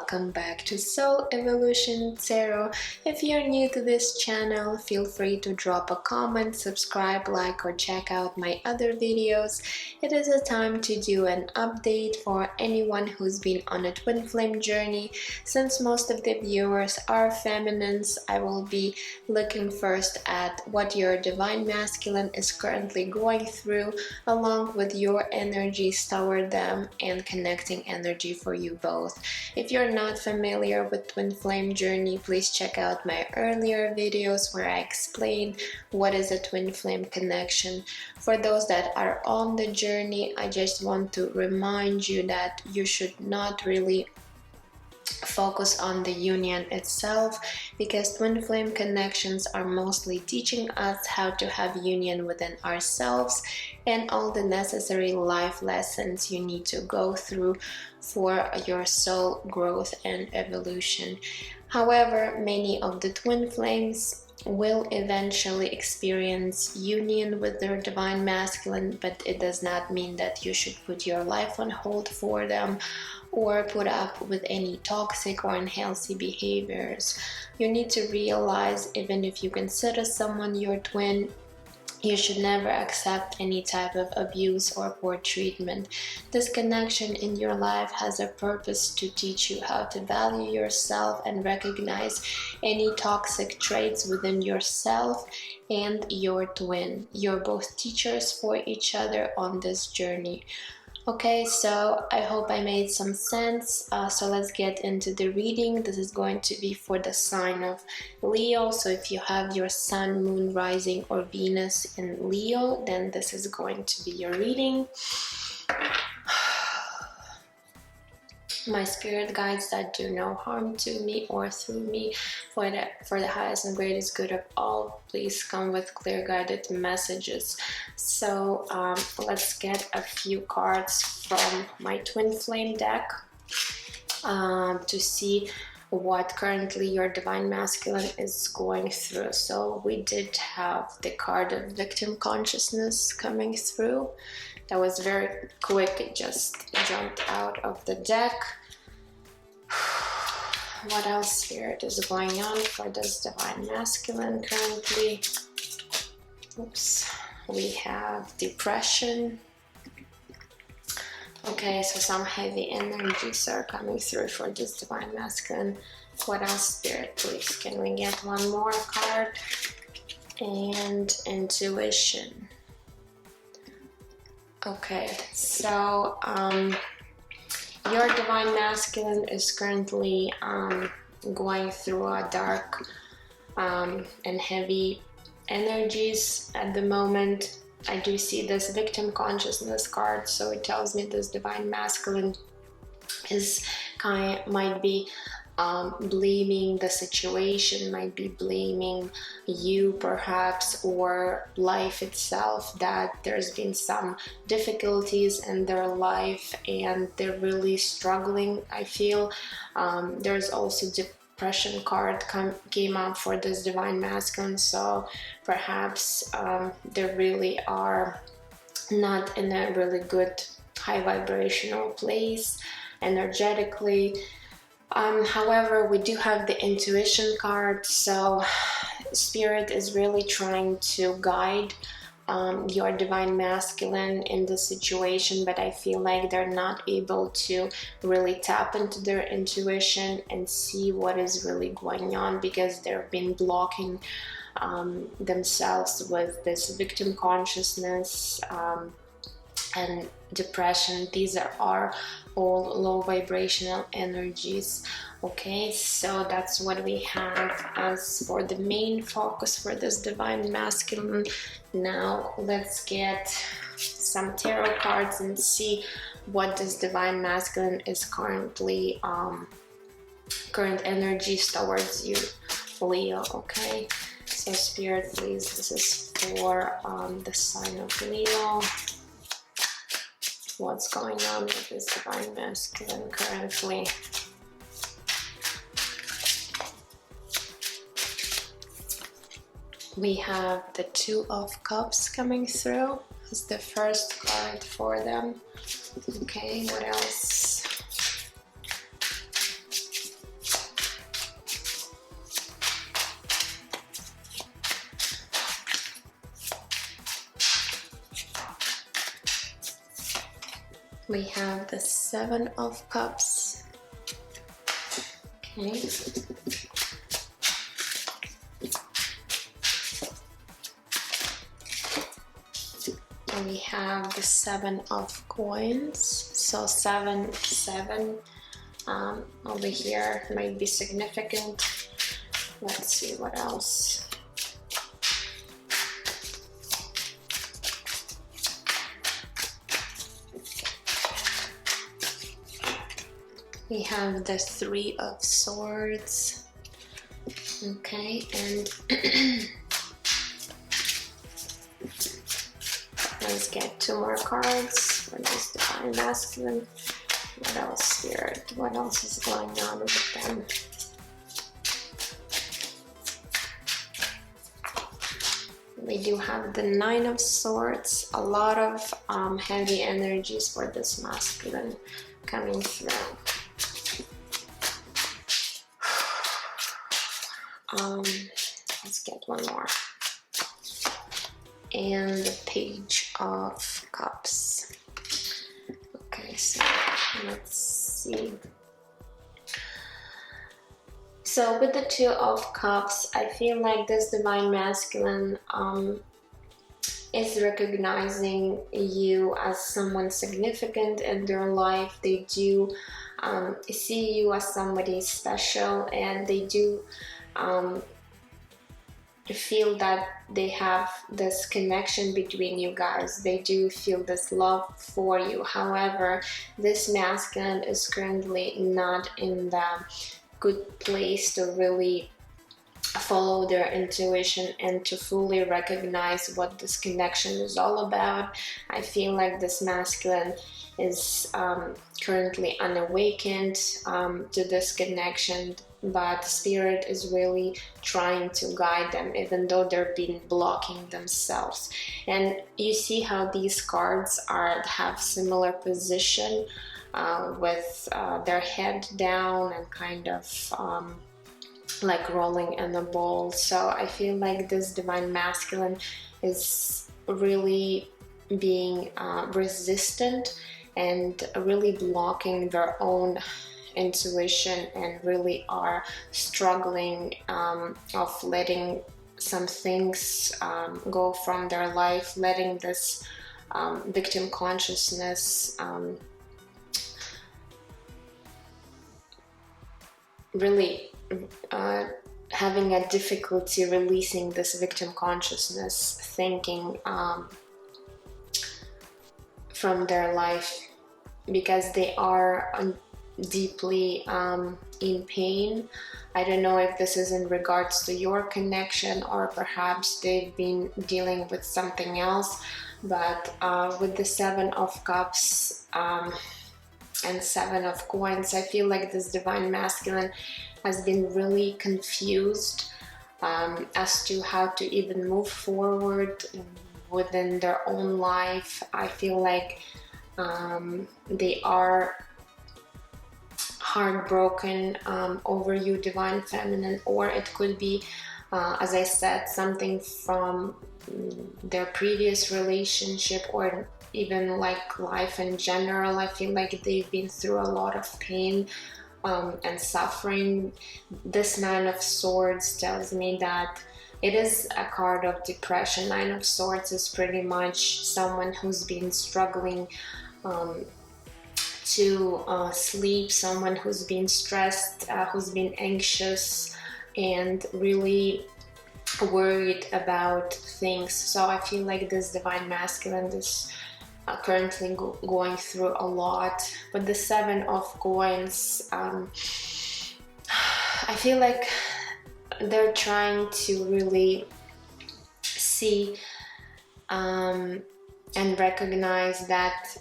welcome back to Soul Evolution Tarot. If you're new to this channel, feel free to drop a comment, subscribe, like, or check out my other videos. It is a time to do an update for anyone who's been on a twin flame journey. Since most of the viewers are feminines, I will be looking first at what your divine masculine is currently going through, along with your energies toward them and connecting energy for you both. If you're not familiar with twin flame journey, please check out my earlier videos where I explain what is a twin flame connection. For those that are on the journey, I just want to remind you that you should not really focus on the union itself, because twin flame connections are mostly teaching us how to have union within ourselves and all the necessary life lessons you need to go through for your soul growth and evolution. However, many of the twin flames will eventually experience union with their divine masculine, but it does not mean that you should put your life on hold for them or put up with any toxic or unhealthy behaviors. You need to realize, even if you consider someone your twin, you should never accept any type of abuse or poor treatment. This connection in your life has a purpose to teach you how to value yourself and recognize any toxic traits within yourself and your twin. You're both teachers for each other on this journey. Okay, so I hope I made some sense. So let's get into the reading. This is going to be for the sign of Leo. So if you have your sun, moon, rising, or Venus in Leo, then this is going to be your reading. My spirit guides that do no harm to me or through me, for the highest and greatest good of all, please come with clear guided messages. So let's get a few cards from my twin flame deck to see what currently your divine masculine is going through. So we did have the card of victim consciousness coming through. That was very quick, it just jumped out of the deck. What else, Spirit, is going on for this divine masculine currently? Oops. We have depression. Okay, so some heavy energies are coming through for this divine masculine. What else, Spirit, please? Can we get one more card? And intuition. Okay, so your divine masculine is currently going through a dark and heavy energies at the moment. I do see this victim consciousness card, so it tells me this divine masculine is might be blaming the situation, might be blaming you perhaps, or life itself, that there's been some difficulties in their life and they're really struggling. I feel there's also depression card came up for this divine masculine, so perhaps they really are not in a really good high vibrational place energetically. However, we do have the intuition card, so Spirit is really trying to guide your divine masculine in this situation, but I feel like they're not able to really tap into their intuition and see what is really going on, because they've been blocking themselves with this victim consciousness and depression. These are all low vibrational energies. Okay, so that's what we have as for the main focus for this divine masculine. Now let's get some tarot cards and see what this divine masculine is currently current energies towards you, Leo. Okay, so Spirit, please, this is for the sign of Leo. What's going on with this divine masculine currently? We have the Two of Cups coming through as the first card for them. Okay, what else? We have the Seven of Cups. Okay. And we have the Seven of Coins. So 7 over here might be significant. Let's see what else. We have the Three of Swords. Okay, and let's get 2 more cards for this Divine Masculine. What else, Spirit? What else is going on with them? We do have the Nine of Swords. A lot of heavy energies for this masculine coming through. Let's get one more. And the Page of Cups. Okay, so let's see. So with the Two of Cups, I feel like this Divine Masculine is recognizing you as someone significant in their life. They do see you as somebody special, and they do feel that they have this connection between you guys. They do feel this love for you. However, this masculine is currently not in the good place to really follow their intuition and to fully recognize what this connection is all about. I feel like this masculine is currently unawakened to this connection, but Spirit is really trying to guide them, even though they're been blocking themselves. And you see how these cards have similar position with their head down and kind of like rolling in a ball. So I feel like this Divine Masculine is really being resistant and really blocking their own intuition, and really are struggling of letting some things go from their life, letting this victim consciousness really having a difficulty releasing this victim consciousness thinking from their life, because they are deeply in pain. I don't know if this is in regards to your connection, or perhaps they've been dealing with something else, but with the Seven of Cups and Seven of Coins, I feel like this Divine Masculine has been really confused as to how to even move forward within their own life. I feel like they are heartbroken over you, Divine Feminine, or it could be, as I said, something from their previous relationship, or even like life in general. I feel like they've been through a lot of pain and suffering. This Nine of Swords tells me that it is a card of depression. Nine of Swords is pretty much someone who's been struggling to sleep, someone who's been stressed, who's been anxious and really worried about things. So I feel like this Divine Masculine is currently going through a lot. But the Seven of Coins, I feel like they're trying to really see and recognize that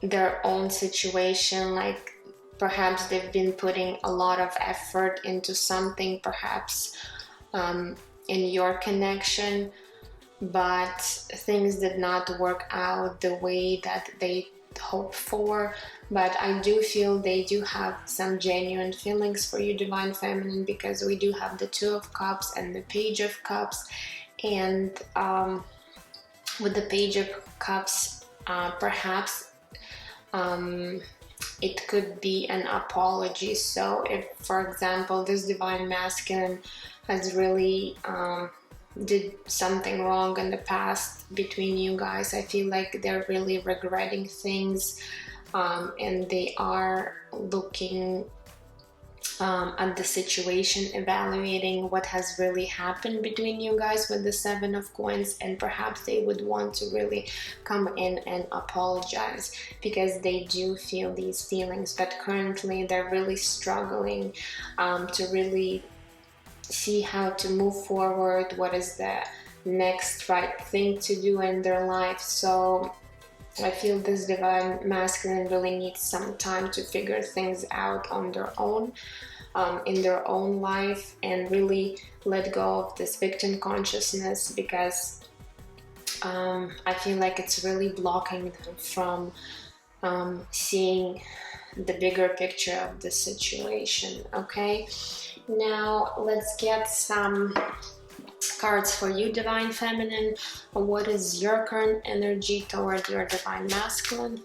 their own situation, like perhaps they've been putting a lot of effort into something, perhaps in your connection, but things did not work out the way that they hoped for. But I do feel they do have some genuine feelings for you, Divine Feminine, because we do have the Two of Cups and the Page of Cups. And with the Page of Cups, perhaps it could be an apology. So if, for example, this divine masculine has really did something wrong in the past between you guys, I feel like they're really regretting things, and they are looking at the situation, evaluating what has really happened between you guys with the Seven of Coins, and perhaps they would want to really come in and apologize because they do feel these feelings, but currently they're really struggling to really see how to move forward, what is the next right thing to do in their life. So I feel this divine masculine really needs some time to figure things out on their own, in their own life, and really let go of this victim consciousness, because I feel like it's really blocking them from seeing the bigger picture of the situation. Okay, now let's get some cards for you, Divine Feminine. What is your current energy toward your Divine Masculine?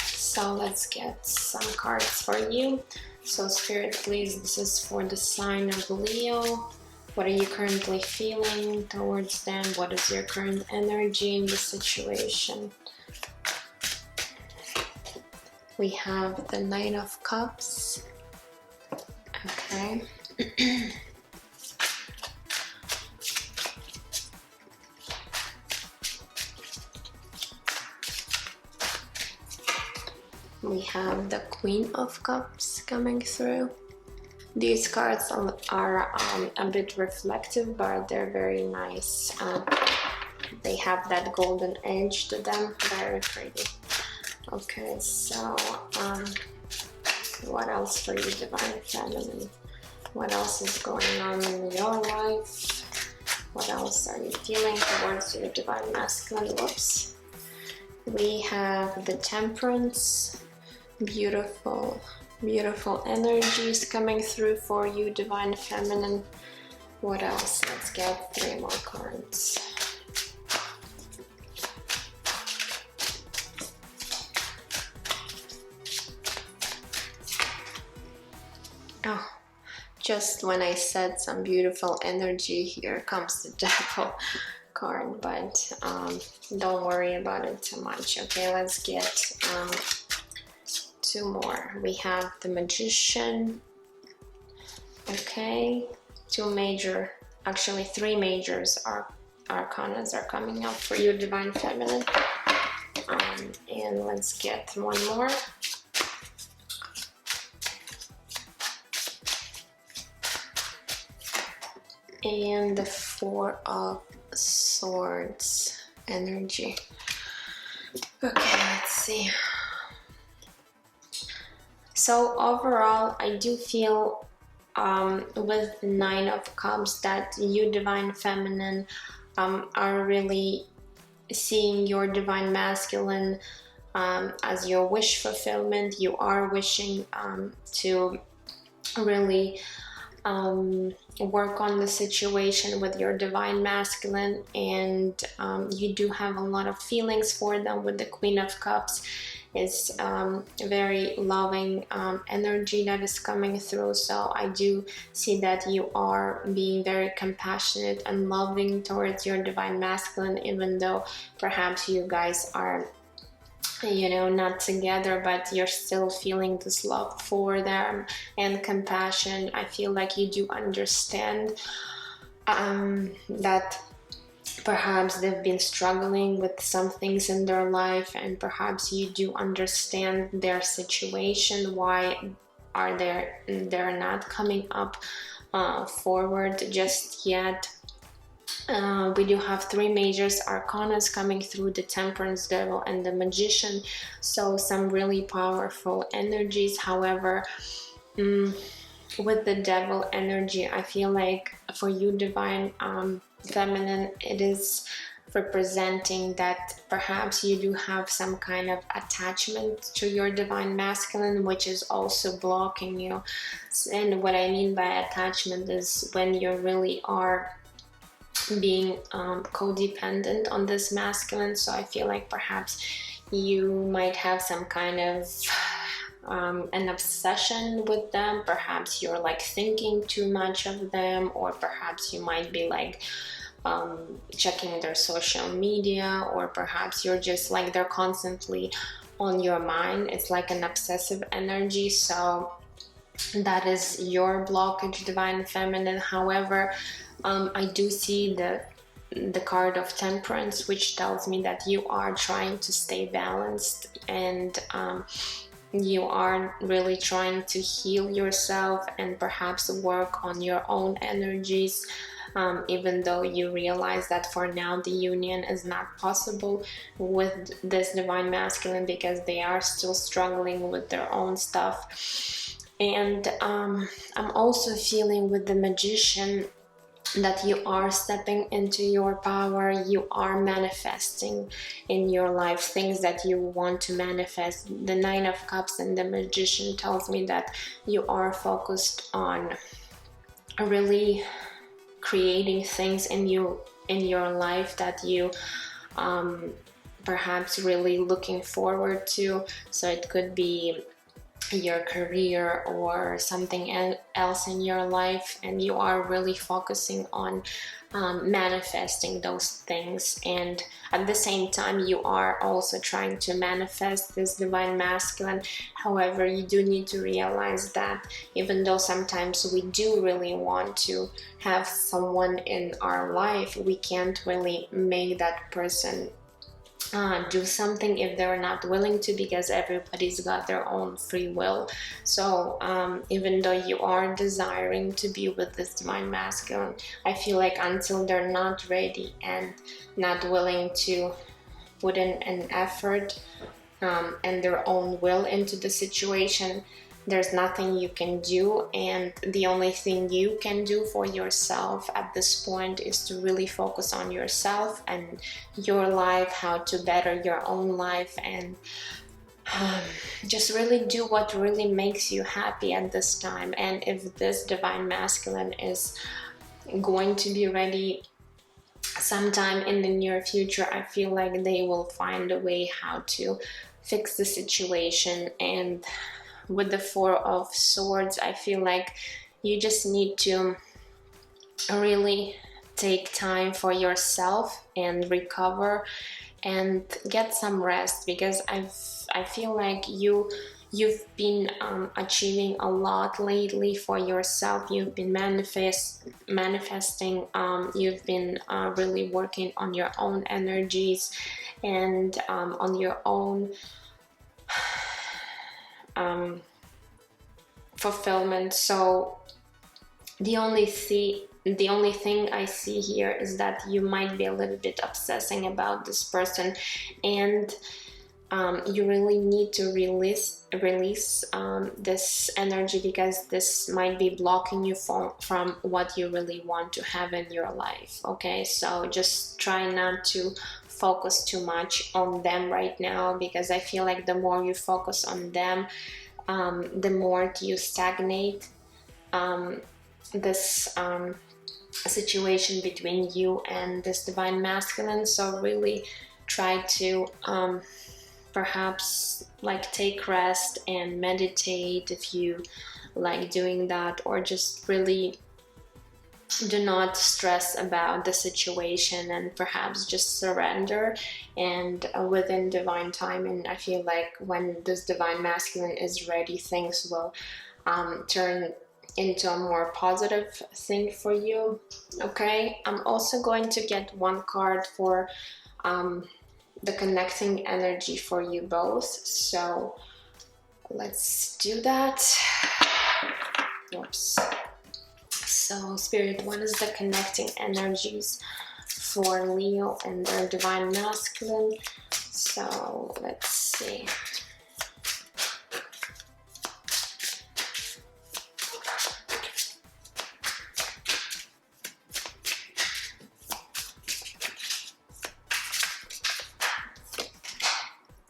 So let's get some cards for you. So Spirit, please, this is for the sign of Leo. What are you currently feeling towards them? What is your current energy in the situation? We have the Knight of Cups. Okay. We have the Queen of Cups coming through. These cards are a bit reflective, but they're very nice. They have that golden edge to them, very pretty. Okay, so what else for you, Divine Feminine? What else is going on in your life? What else are you feeling towards your Divine Masculine? Whoops. We have the Temperance. Beautiful, beautiful energies coming through for you, Divine Feminine. What else? Let's get 3 more cards. Oh, just when I said some beautiful energy, here comes the Devil card, but don't worry about it too much. Okay, let's get 2 more. We have the Magician. Okay, 2 major, actually 3 majors arcanas are coming up for you, Divine Feminine. And let's get 1 more. And the 4 of Swords energy. Okay, let's see. So overall, I do feel with 9 of Cups that you, Divine Feminine, are really seeing your Divine Masculine as your wish fulfillment. You are wishing to really work on the situation with your Divine Masculine, and you do have a lot of feelings for them. With the Queen of Cups, it's very loving energy that is coming through. So I do see that you are being very compassionate and loving towards your Divine Masculine, even though perhaps you guys are, you know, not together, but you're still feeling this love for them and compassion. I feel like you do understand that perhaps they've been struggling with some things in their life, and perhaps you do understand their situation. Why are they're not coming up forward just yet? We do have 3 majors arcanas coming through: the Temperance, Devil, and the Magician. So some really powerful energies. However, with the Devil energy, I feel like for you, Divine Feminine, it is representing that perhaps you do have some kind of attachment to your Divine Masculine, which is also blocking you. And what I mean by attachment is when you really are being codependent on this masculine. So I feel like perhaps You might have some kind of an obsession with them. Perhaps you're like thinking too much of them, or perhaps you might be like checking their social media, or perhaps you're just like they're constantly on your mind. It's like an obsessive energy. So that is your blockage, Divine Feminine. However, I do see the card of Temperance, which tells me that you are trying to stay balanced, and you are really trying to heal yourself and perhaps work on your own energies, even though you realize that for now the union is not possible with this Divine Masculine, because they are still struggling with their own stuff. And I'm also feeling with the Magician that you are stepping into your power. You are manifesting in your life things that you want to manifest. The Nine of Cups and the Magician tells me that you are focused on really creating things in your life that you perhaps really looking forward to. So it could be your career or something else in your life, and you are really focusing on manifesting those things. And at the same time, you are also trying to manifest this Divine Masculine. However, you do need to realize that even though sometimes we do really want to have someone in our life, we can't really make that person do something if they're not willing to, because everybody's got their own free will. So even though you are desiring to be with this Divine Masculine, I feel like until they're not ready and not willing to put in an effort and their own will into the situation, there's nothing you can do. And the only thing you can do for yourself at this point is to really focus on yourself and your life, how to better your own life, and just really do what really makes you happy at this time. And if this Divine Masculine is going to be ready sometime in the near future, I feel like they will find a way how to fix the situation. And with the Four of Swords, I feel like you just need to really take time for yourself and recover and get some rest, because I feel like you've been achieving a lot lately for yourself. You've been manifesting, you've been really working on your own energies and on your own fulfillment. So the only thing I see here is that you might be a little bit obsessing about this person, and you really need to release this energy, because this might be blocking you from what you really want to have in your life. Okay, so just try not to focus too much on them right now, because I feel like the more you focus on them, the more you stagnate this situation between you and this Divine Masculine. So really try to perhaps like take rest and meditate if you like doing that, or just really do not stress about the situation and perhaps just surrender and within divine time. And I feel like when this Divine Masculine is ready, things will turn into a more positive thing for you. Okay, I'm also going to get one card for the connecting energy for you both, so let's do that. Oops. So Spirit, what is the connecting energies for Leo and their Divine Masculine? So let's see.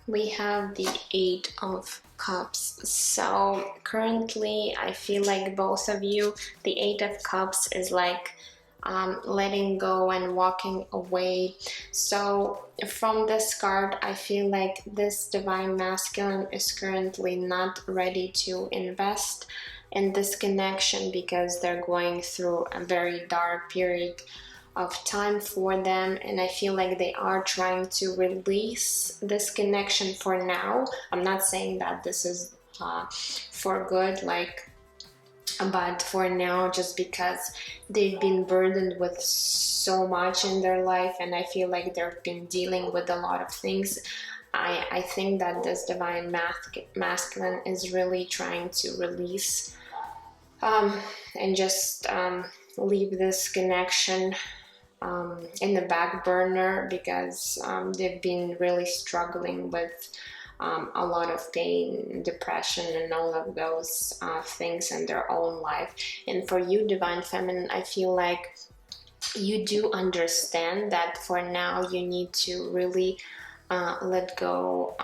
We have the Eight of Cups. So currently I feel like both of you, the Eight of Cups is like letting go and walking away. So from this card, I feel like this divine masculine is currently not ready to invest in this connection because they're going through a very dark period of time for them, and I feel like they are trying to release this connection for now. I'm not saying that this is for good, like, but for now, just because they've been burdened with so much in their life, and I feel like they've been dealing with a lot of things. I think that this divine masculine is really trying to release and just leave this connection in the back burner, because they've been really struggling with a lot of pain, depression, and all of those things in their own life. And for you, Divine Feminine, I feel like you do understand that for now you need to really let go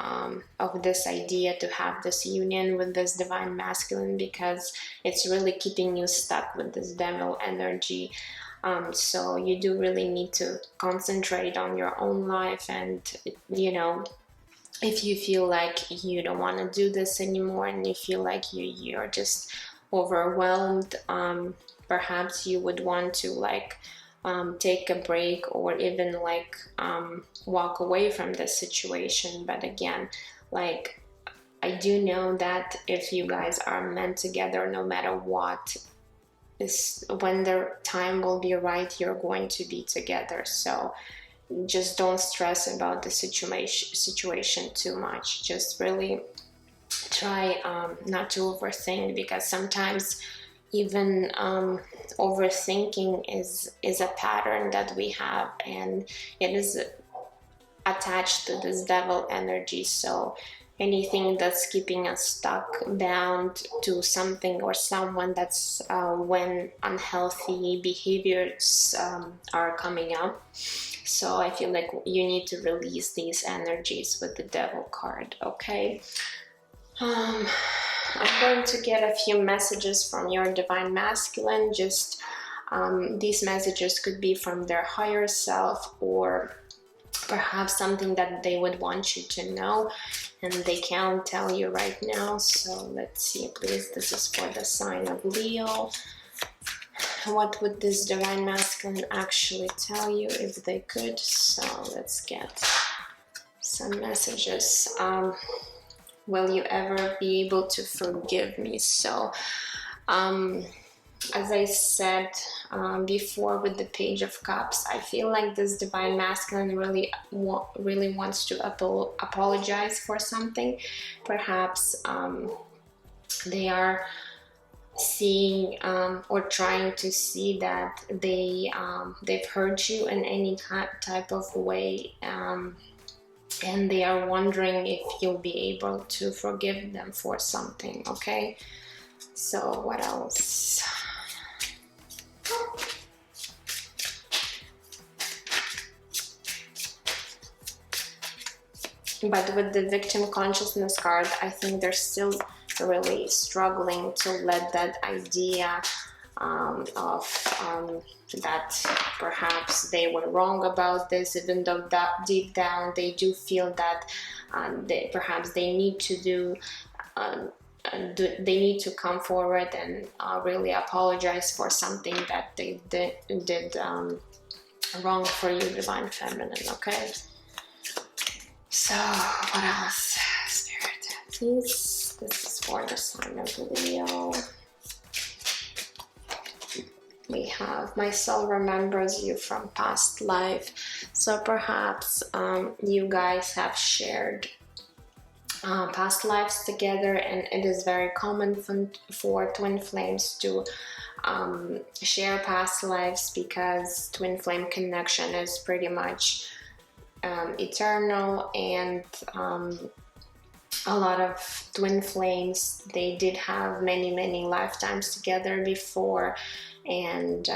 of this idea to have this union with this divine masculine, because it's really keeping you stuck with this devil energy. So you do really need to concentrate on your own life, and you know, if you feel like you don't want to do this anymore and you feel like you're just overwhelmed, perhaps you would want to like take a break, or even like walk away from this situation. But again, like, I do know that if you guys are meant together, no matter what, is when the time will be right, you're going to be together. So just don't stress about the situation too much. Just really try not to overthink, because sometimes even overthinking is a pattern that we have, and it is attached to this devil energy. So anything that's keeping us stuck, bound to something or someone, that's when unhealthy behaviors are coming up. So I feel like you need to release these energies with the devil card, okay? I'm going to get a few messages from your divine masculine. Just these messages could be from their higher self, or perhaps something that they would want you to know and they can't tell you right now. So let's see, please. This is for the sign of Leo. What would this divine masculine actually tell you if they could? So let's get some messages. Will you ever be able to forgive me? So as I said before with the Page of Cups, I feel like this divine masculine really wants to apologize for something. Perhaps they are seeing or trying to see that they've hurt you in any type of way, and they are wondering if you'll be able to forgive them for something, okay? So what else? But with the victim consciousness card, I think they're still really struggling to let that idea of that perhaps they were wrong about this, even though that deep down they do feel that perhaps they need to they need to come forward and really apologize for something that they did wrong for you, Divine Feminine, okay? So, what else? Spirit, please. This is for the sign of Leo. We have, my soul remembers you from past life. So perhaps you guys have shared past lives together, and it is very common for twin flames to share past lives, because twin flame connection is pretty much eternal, and a lot of twin flames, they did have many lifetimes together before, and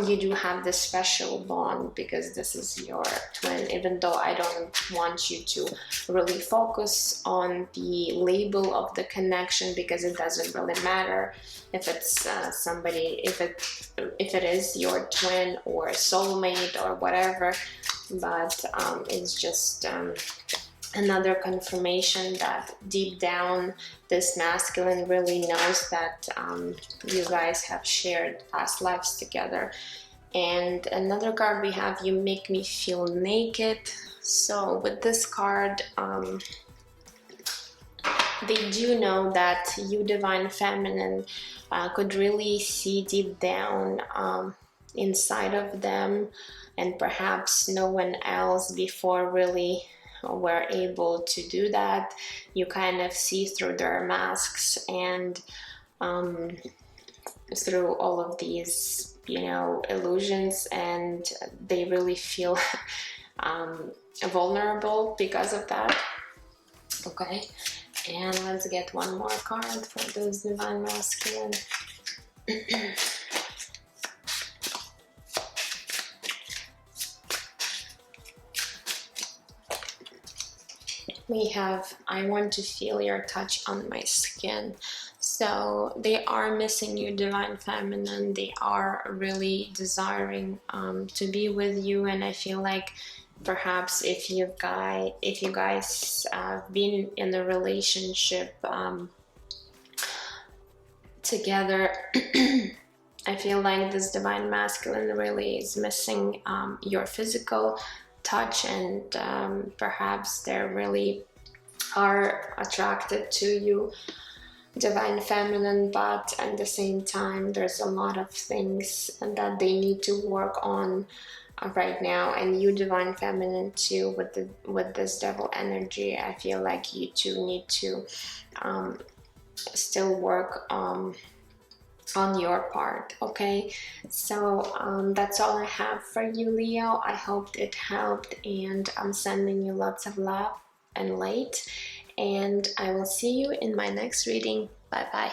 you do have this special bond because this is your twin, even though I don't want you to really focus on the label of the connection, because it doesn't really matter if it's somebody, if it is your twin or soulmate or whatever, but it's just another confirmation that deep down this masculine really knows that you guys have shared past lives together. And another card we have, you make me feel naked. So with this card, they do know that you, divine feminine, could really see deep down inside of them, and perhaps no one else before really were able to do that. You kind of see through their masks and through all of these, you know, illusions, and they really feel vulnerable because of that. Okay, and let's get one more card for those divine masculine. We have, I want to feel your touch on my skin. So they are missing you, divine feminine. They are really desiring to be with you, and I feel like perhaps if you guys have been in a relationship together, I feel like this divine masculine really is missing your physical touch, and perhaps they really are attracted to you, divine feminine, but at the same time there's a lot of things that they need to work on right now. And you, divine feminine, too, with this devil energy, I feel like you two need to still work on your part. Okay, so that's all I have for you, Leo. I hope it helped, and I'm sending you lots of love and light, and I will see you in my next reading. Bye bye.